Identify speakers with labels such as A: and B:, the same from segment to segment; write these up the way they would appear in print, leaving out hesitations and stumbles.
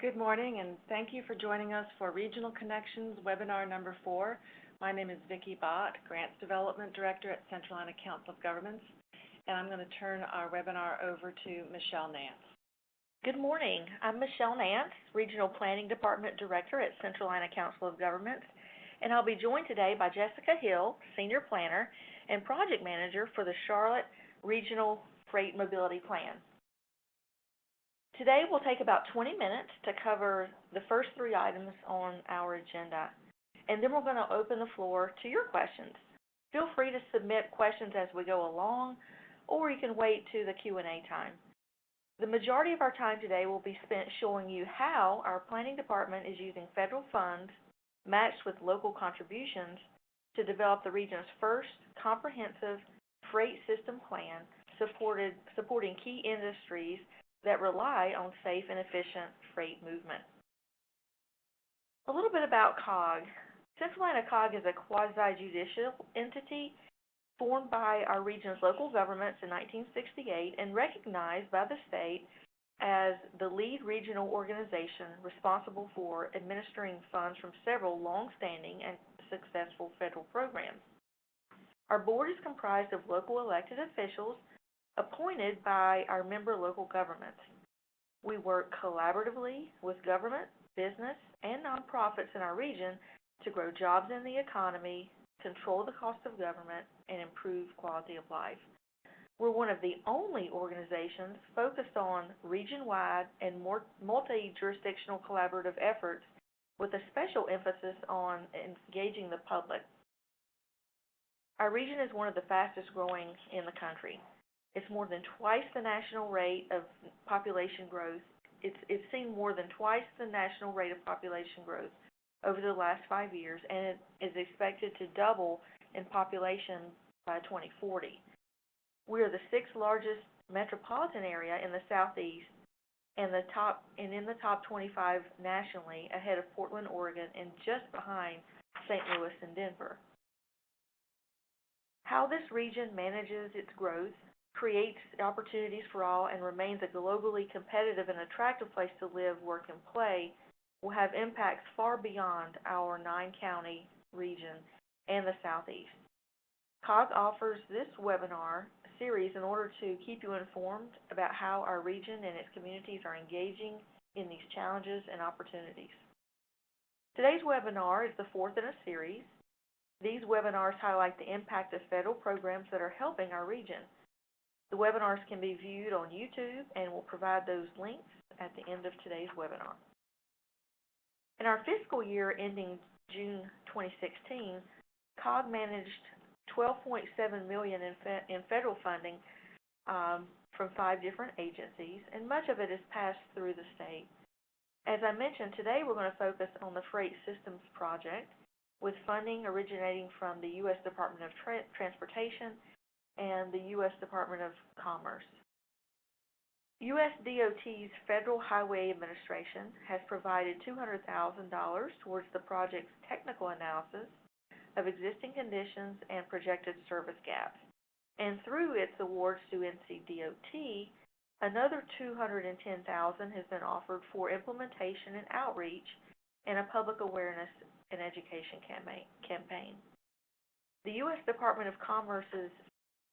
A: Good morning, and thank you for joining us for Regional Connections webinar number 4. My name is Vicki Bott, Grants Development Director at Centralina Council of Governments, and I'm going to turn our webinar over to Michelle Nance.
B: Good morning. I'm Michelle Nance, Regional Planning Department Director at Centralina Council of Governments, and I'll be joined today by Jessica Hill, Senior Planner and Project Manager for the Charlotte Regional Freight Mobility Plan. Today we'll take about 20 minutes to cover the first 3 items on our agenda, and then we're going to open the floor to your questions. Feel free to submit questions as we go along, or you can wait to the Q&A time. The majority of our time today will be spent showing you how our planning department is using federal funds matched with local contributions to develop the region's first comprehensive freight system plan supporting key industries that rely on safe and efficient freight movement. A little bit about COG. Centralina COG is a quasi-judicial entity formed by our region's local governments in 1968 and recognized by the state as the lead regional organization responsible for administering funds from several long-standing and successful federal programs. Our board is comprised of local elected officials appointed by our member local governments. We work collaboratively with government, business, and nonprofits in our region to grow jobs in the economy, control the cost of government, and improve quality of life. We're one of the only organizations focused on region-wide and multi-jurisdictional collaborative efforts with a special emphasis on engaging the public. Our region is one of the fastest growing in the country. It's more than twice the national rate of population growth. It's seen more than twice the national rate of population growth over the last 5 years, and it is expected to double in population by 2040. We are the 6th largest metropolitan area in the Southeast and in the top 25 nationally, ahead of Portland, Oregon, and just behind St. Louis and Denver. How this region manages its growth, creates opportunities for all, and remains a globally competitive and attractive place to live, work, and play will have impacts far beyond our 9-county region and the Southeast. COG offers this webinar series in order to keep you informed about how our region and its communities are engaging in these challenges and opportunities. Today's webinar is the 4th in a series. These webinars highlight the impact of federal programs that are helping our region. The webinars can be viewed on YouTube, and we'll provide those links at the end of today's webinar. In our fiscal year ending June 2016, COG managed $12.7 million in federal funding from 5 different agencies, and much of it is passed through the state. As I mentioned, today we're going to focus on the Freight Systems Project, with funding originating from the U.S. Department of Transportation and the U.S. Department of Commerce. U.S. DOT's Federal Highway Administration has provided $200,000 towards the project's technical analysis of existing conditions and projected service gaps. And through its awards to NCDOT, another $210,000 has been offered for implementation and outreach and a public awareness and education campaign. The U.S. Department of Commerce's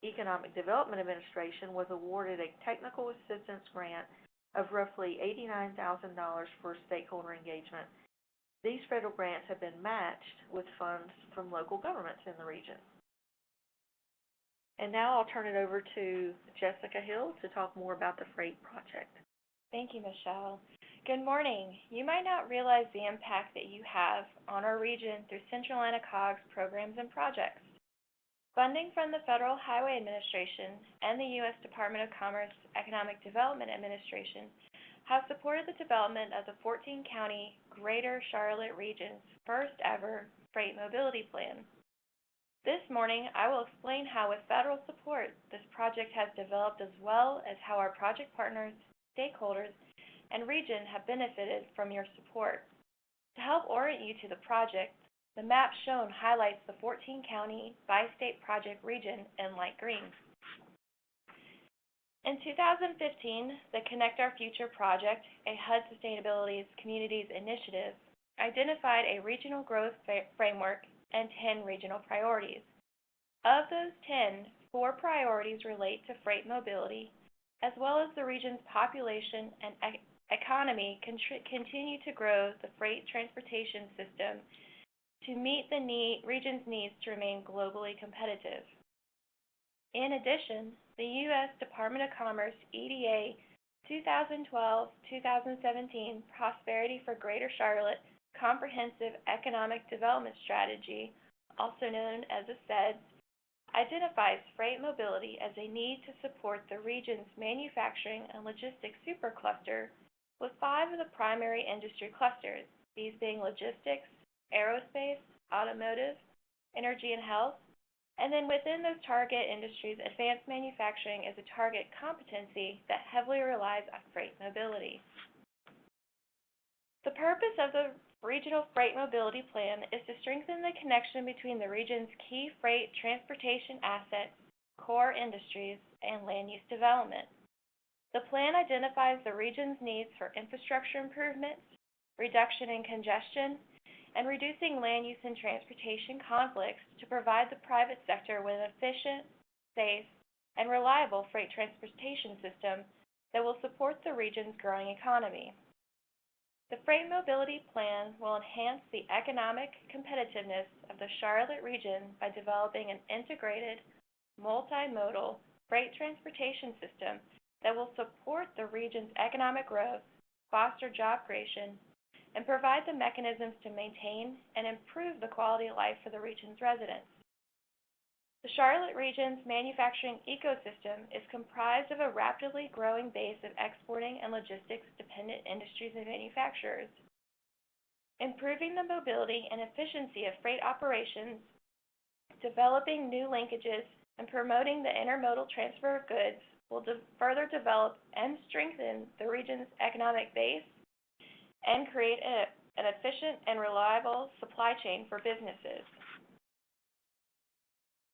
B: Economic Development Administration was awarded a technical assistance grant of roughly $89,000 for stakeholder engagement. These federal grants have been matched with funds from local governments in the region. And now I'll turn it over to Jessica Hill to talk more about the Freight Project.
C: Thank you, Michelle. Good morning. You might not realize the impact that you have on our region through Centralina COG's programs and projects. Funding from the Federal Highway Administration and the U.S. Department of Commerce Economic Development Administration have supported the development of the 14-county Greater Charlotte region's first ever Freight Mobility Plan. This morning, I will explain how with federal support this project has developed, as well as how our project partners, stakeholders, and region have benefited from your support. To help orient you to the project, the map shown highlights the 14-county bi-state project region in light green. In 2015, the Connect Our Future project, a HUD Sustainability's Communities initiative, identified a regional growth framework and 10 regional priorities. Of those 10, 4 priorities relate to freight mobility, as well as the region's population and economy continue to grow the freight transportation system to meet the region's needs to remain globally competitive. In addition, the U.S. Department of Commerce EDA 2012-2017 Prosperity for Greater Charlotte Comprehensive Economic Development Strategy, also known as a CEDS, identifies freight mobility as a need to support the region's manufacturing and logistics supercluster with 5 of the primary industry clusters, these being logistics, aerospace, automotive, energy and health, and then within those target industries, advanced manufacturing is a target competency that heavily relies on freight mobility. The purpose of the Regional Freight Mobility Plan is to strengthen the connection between the region's key freight transportation assets, core industries, and land use development. The plan identifies the region's needs for infrastructure improvements, reduction in congestion, and reducing land use and transportation conflicts to provide the private sector with an efficient, safe, and reliable freight transportation system that will support the region's growing economy. The Freight Mobility Plan will enhance the economic competitiveness of the Charlotte region by developing an integrated, multimodal freight transportation system that will support the region's economic growth, foster job creation, and provide the mechanisms to maintain and improve the quality of life for the region's residents. The Charlotte region's manufacturing ecosystem is comprised of a rapidly growing base of exporting and logistics-dependent industries and manufacturers. Improving the mobility and efficiency of freight operations, developing new linkages, and promoting the intermodal transfer of goods will further develop and strengthen the region's economic base and create an efficient and reliable supply chain for businesses.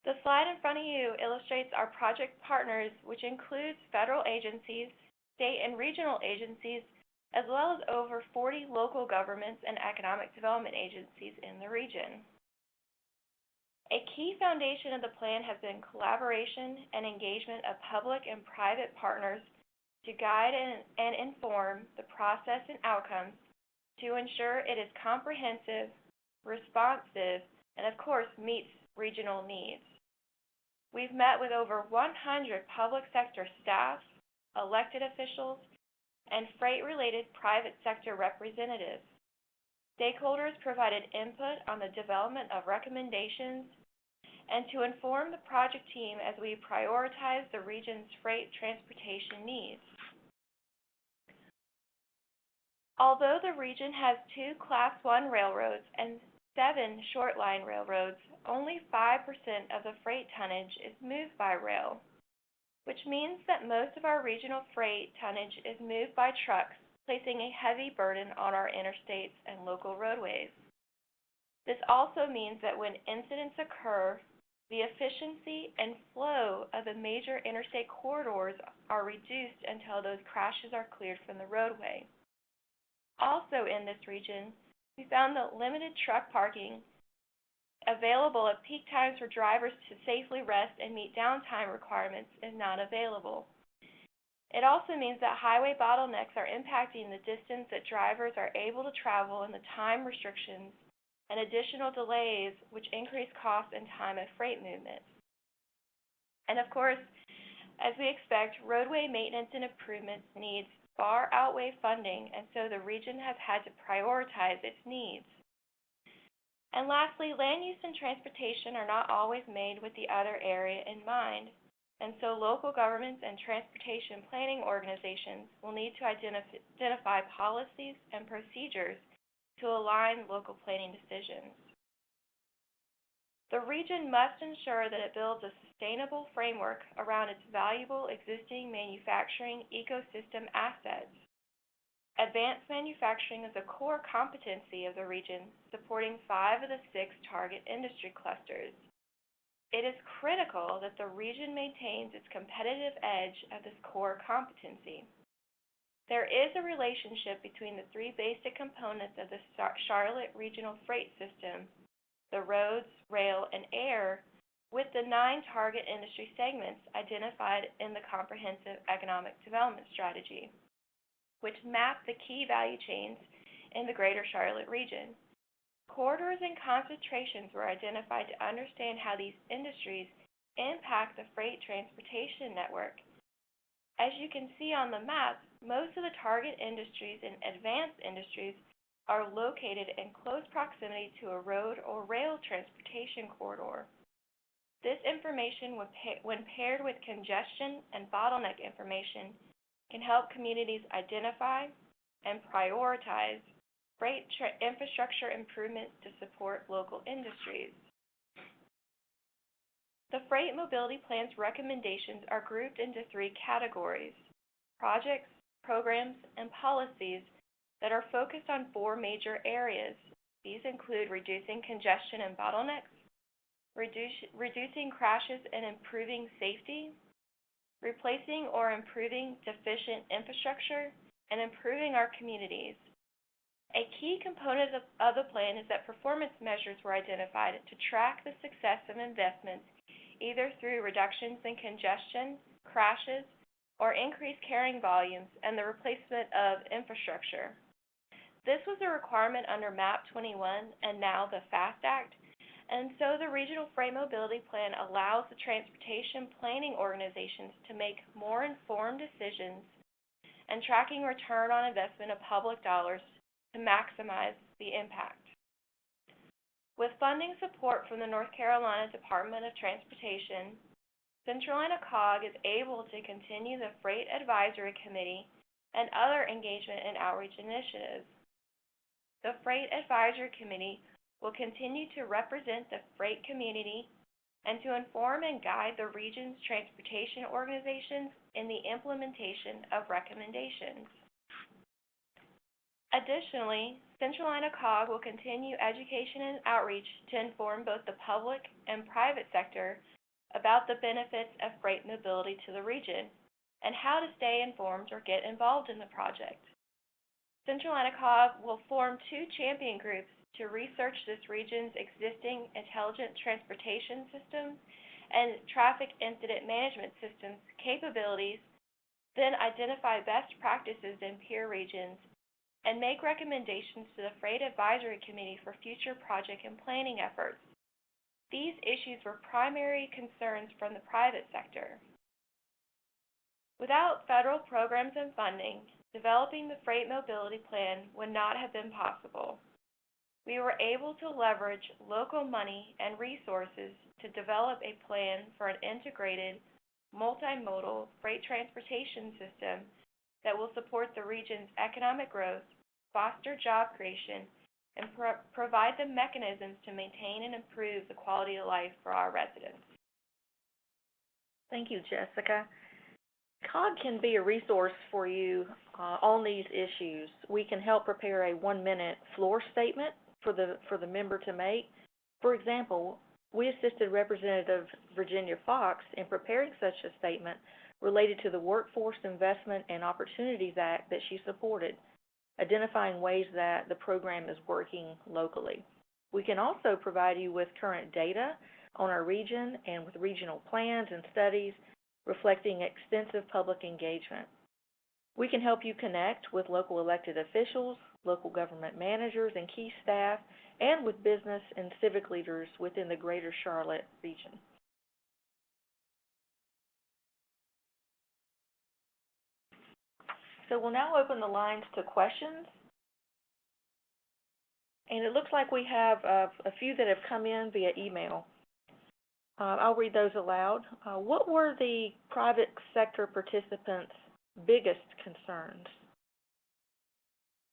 C: The slide in front of you illustrates our project partners, which includes federal agencies, state and regional agencies, as well as over 40 local governments and economic development agencies in the region. A key foundation of the plan has been collaboration and engagement of public and private partners to guide and inform the process and outcomes to ensure it is comprehensive, responsive, and of course meets regional needs. We've met with over 100 public sector staff, elected officials, and freight-related private sector representatives. Stakeholders provided input on the development of recommendations and to inform the project team as we prioritize the region's freight transportation needs. Although the region has 2 Class I railroads and 7 short line railroads, only 5% of the freight tonnage is moved by rail, which means that most of our regional freight tonnage is moved by trucks, placing a heavy burden on our interstates and local roadways. This also means that when incidents occur, the efficiency and flow of the major interstate corridors are reduced until those crashes are cleared from the roadway. Also in this region, we found that limited truck parking available at peak times for drivers to safely rest and meet downtime requirements is not available. It also means that highway bottlenecks are impacting the distance that drivers are able to travel and the time restrictions and additional delays which increase costs and time of freight movement. And of course, as we expect, roadway maintenance and improvements needs far outweigh funding, and so the region has had to prioritize its needs. And lastly, land use and transportation are not always made with the other area in mind, and so local governments and transportation planning organizations will need to identify policies and procedures to align local planning decisions. The region must ensure that it builds a sustainable framework around its valuable existing manufacturing ecosystem assets. Advanced manufacturing is a core competency of the region, supporting 5 of the 6 target industry clusters. It is critical that the region maintains its competitive edge of this core competency. There is a relationship between the three basic components of the Charlotte Regional Freight System, the roads, rail, and air, with the 9 target industry segments identified in the Comprehensive Economic Development Strategy, which map the key value chains in the greater Charlotte region. Corridors and concentrations were identified to understand how these industries impact the freight transportation network. As you can see on the map, most of the target industries and advanced industries are located in close proximity to a road or rail transportation corridor. This information, when paired with congestion and bottleneck information, can help communities identify and prioritize freight infrastructure improvements to support local industries. The Freight Mobility Plan's recommendations are grouped into 3 categories: projects, programs, and policies that are focused on 4 major areas. These include reducing congestion and bottlenecks, reducing crashes and improving safety, replacing or improving deficient infrastructure, and improving our communities. A key component of the plan is that performance measures were identified to track the success of investments, either through reductions in congestion, crashes, or increased carrying volumes and the replacement of infrastructure. This was a requirement under MAP 21 and now the FAST Act, and so the Regional Freight Mobility Plan allows the transportation planning organizations to make more informed decisions and tracking return on investment of public dollars to maximize the impact. With funding support from the North Carolina Department of Transportation, Centralina COG is able to continue the Freight Advisory Committee and other engagement and outreach initiatives. The Freight Advisory Committee will continue to represent the freight community and to inform and guide the region's transportation organizations in the implementation of recommendations. Additionally, Centralina COG will continue education and outreach to inform both the public and private sector about the benefits of freight mobility to the region and how to stay informed or get involved in the project. Centralina COG will form 2 champion groups to research this region's existing intelligent transportation systems and traffic incident management systems capabilities, then identify best practices in peer regions, and make recommendations to the Freight Advisory Committee for future project and planning efforts. These issues were primary concerns from the private sector. Without federal programs and funding, developing the Freight Mobility Plan would not have been possible. We were able to leverage local money and resources to develop a plan for an integrated, multimodal freight transportation system that will support the region's economic growth, foster job creation, and provide the mechanisms to maintain and improve the quality of life for our residents.
B: Thank you, Jessica. COG can be a resource for you on these issues. We can help prepare a 1-minute floor statement for the member to make. For example, we assisted Representative Virginia Fox in preparing such a statement related to the Workforce Investment and Opportunities Act that she supported, identifying ways that the program is working locally. We can also provide you with current data on our region and with regional plans and studies reflecting extensive public engagement. We can help you connect with local elected officials, local government managers and key staff, and with business and civic leaders within the greater Charlotte region. So we'll now open the lines to questions. And it looks like we have a few that have come in via email. I'll read those aloud. What were the private sector participants' biggest concerns?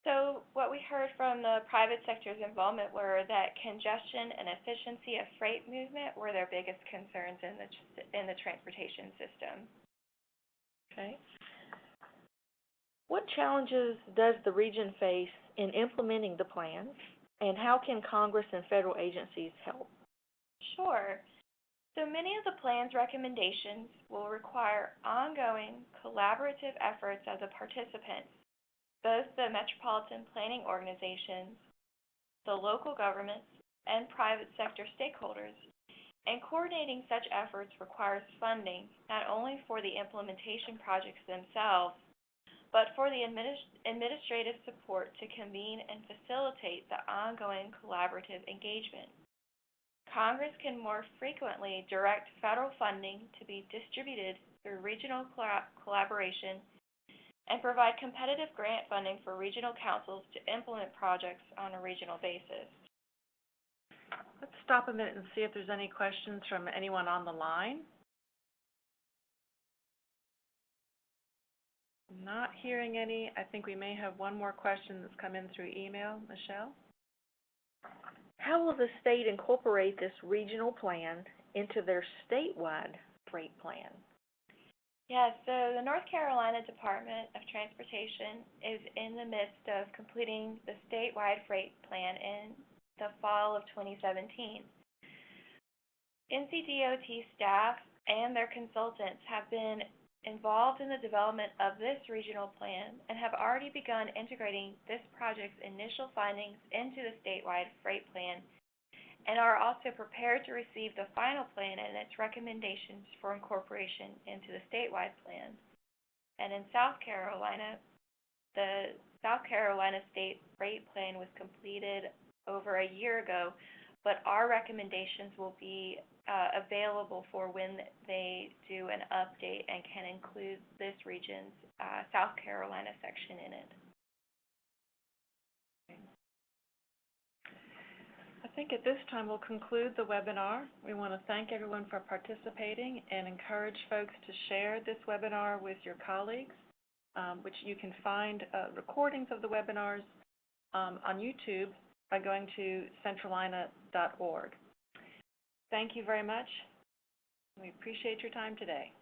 C: So what we heard from the private sector's involvement were that congestion and efficiency of freight movement were their biggest concerns in the transportation system.
B: Okay. What challenges does the region face in implementing the plan, and how can Congress and federal agencies help?
C: Sure. So many of the plan's recommendations will require ongoing collaborative efforts as a participant, both the metropolitan planning organizations, the local governments, and private sector stakeholders, and coordinating such efforts requires funding not only for the implementation projects themselves, but for the administrative support to convene and facilitate the ongoing collaborative engagement. Congress can more frequently direct federal funding to be distributed through regional collaboration and provide competitive grant funding for regional councils to implement projects on a regional basis.
A: Let's stop a minute and see if there's any questions from anyone on the line. Not hearing any. I think we may have one more question that's come in through email. Michelle?
B: How will the state incorporate this regional plan into their statewide freight plan?
C: Yeah, so the North Carolina Department of Transportation is in the midst of completing the statewide freight plan in the fall of 2017. NCDOT staff and their consultants have been involved in the development of this regional plan and have already begun integrating this project's initial findings into the statewide freight plan and are also prepared to receive the final plan and its recommendations for incorporation into the statewide plan. And in South Carolina, the South Carolina State Freight Plan was completed over a year ago, but our recommendations will be available for when they do an update and can include this region's South Carolina section in it.
A: I think at this time we'll conclude the webinar. We want to thank everyone for participating and encourage folks to share this webinar with your colleagues, which you can find recordings of the webinars on YouTube by going to centralina.org. Thank you very much. We appreciate your time today.